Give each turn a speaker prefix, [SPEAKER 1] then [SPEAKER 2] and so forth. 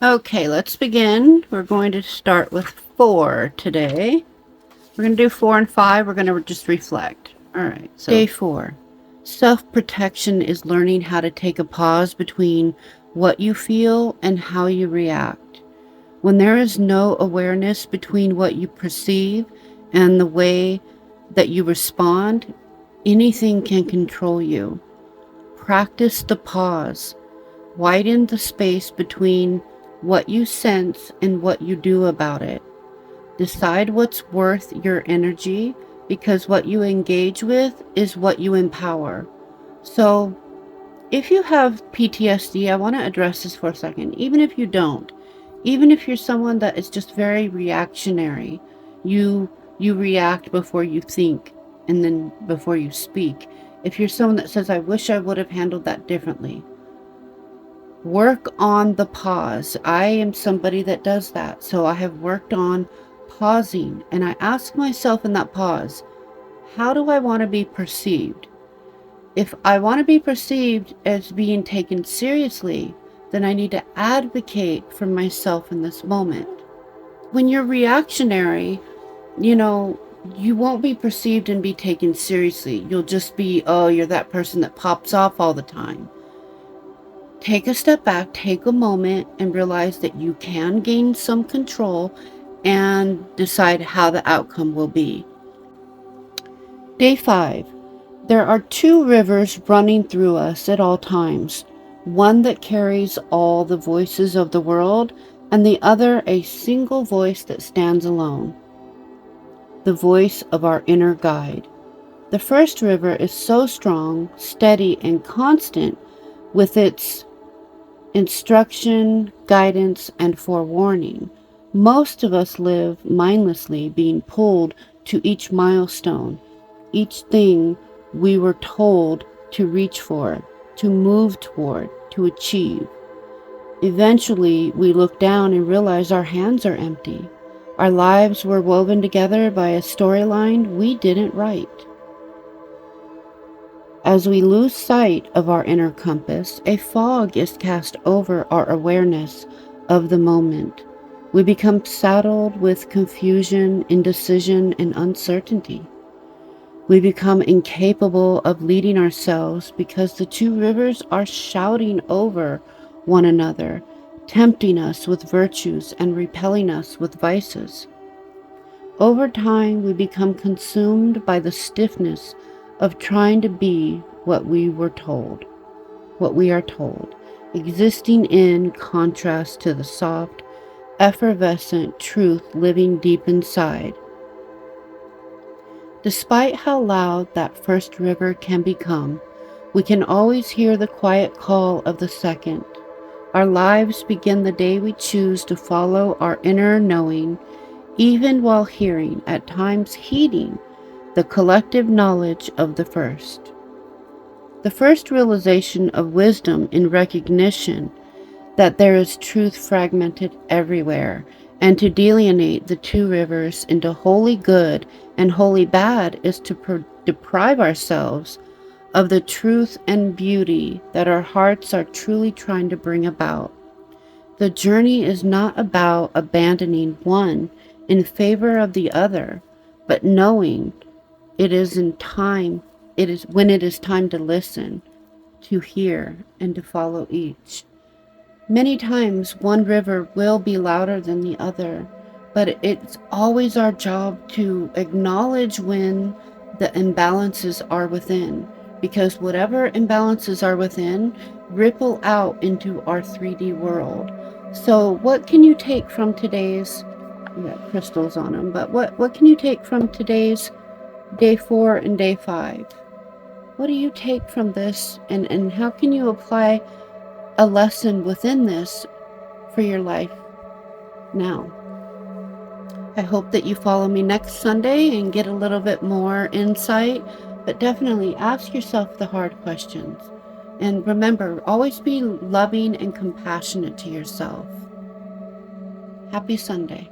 [SPEAKER 1] Okay, let's begin. We're going to start with 4 today. We're going to do 4 and 5. We're going to just reflect. All right, so day 4. Self-protection is learning how to take a pause between what you feel and how you react. When there is no awareness between what you perceive and the way that you respond, anything can control you. Practice the pause. Widen the space between what you sense and what you do about it. Decide what's worth your energy, because what you engage with is what you empower. So if you have PTSD, I want to address this for a second. Even if you don't, even if you're someone that is just very reactionary, you react before you think and then before you speak. If you're someone that says, I wish I would have handled that differently, work on the pause. I am somebody that does that. So I have worked on pausing, and I ask myself in that pause, how do I want to be perceived? If I want to be perceived as being taken seriously, then I need to advocate for myself in this moment. When you're reactionary, you won't be perceived and be taken seriously. You'll just be, oh, you're that person that pops off all the time. Take a step back, take a moment, and realize that you can gain some control and decide how the outcome will be. Day 5. There are 2 rivers running through us at all times. One that carries all the voices of the world, and the other a single voice that stands alone. The voice of our inner guide. The first river is so strong, steady, and constant with its instruction, guidance, and forewarning. Most of us live mindlessly, being pulled to each milestone, each thing we were told to reach for, to move toward, to achieve. Eventually, we look down and realize our hands are empty. Our lives were woven together by a storyline we didn't write. As we lose sight of our inner compass, a fog is cast over our awareness of the moment. We become saddled with confusion, indecision, and uncertainty. We become incapable of leading ourselves because the 2 rivers are shouting over one another, tempting us with virtues and repelling us with vices. Over time, we become consumed by the stiffness of trying to be what we are told, existing in contrast to the soft, effervescent truth living deep inside. Despite how loud that first river can become, we can always hear the quiet call of the second. Our lives begin the day we choose to follow our inner knowing, even while hearing, at times heeding, the collective knowledge of the first. The first realization of wisdom in recognition that there is truth fragmented everywhere, and to delineate the 2 rivers into wholly good and wholly bad is to deprive ourselves of the truth and beauty that our hearts are truly trying to bring about. The journey is not about abandoning one in favor of the other, but knowing it is when it is time to listen, to hear, and to follow each. Many times one river will be louder than the other, but it's always our job to acknowledge when the imbalances are within, because whatever imbalances are within ripple out into our 3D world. So what can you take from today's, we got crystals on them, but what can you take from today's day 4 and day 5? What do you take from this, and how can you apply a lesson within this for your life now? I hope that you follow me next Sunday and get a little bit more insight, but definitely ask yourself the hard questions. And remember, always be loving and compassionate to yourself. Happy Sunday.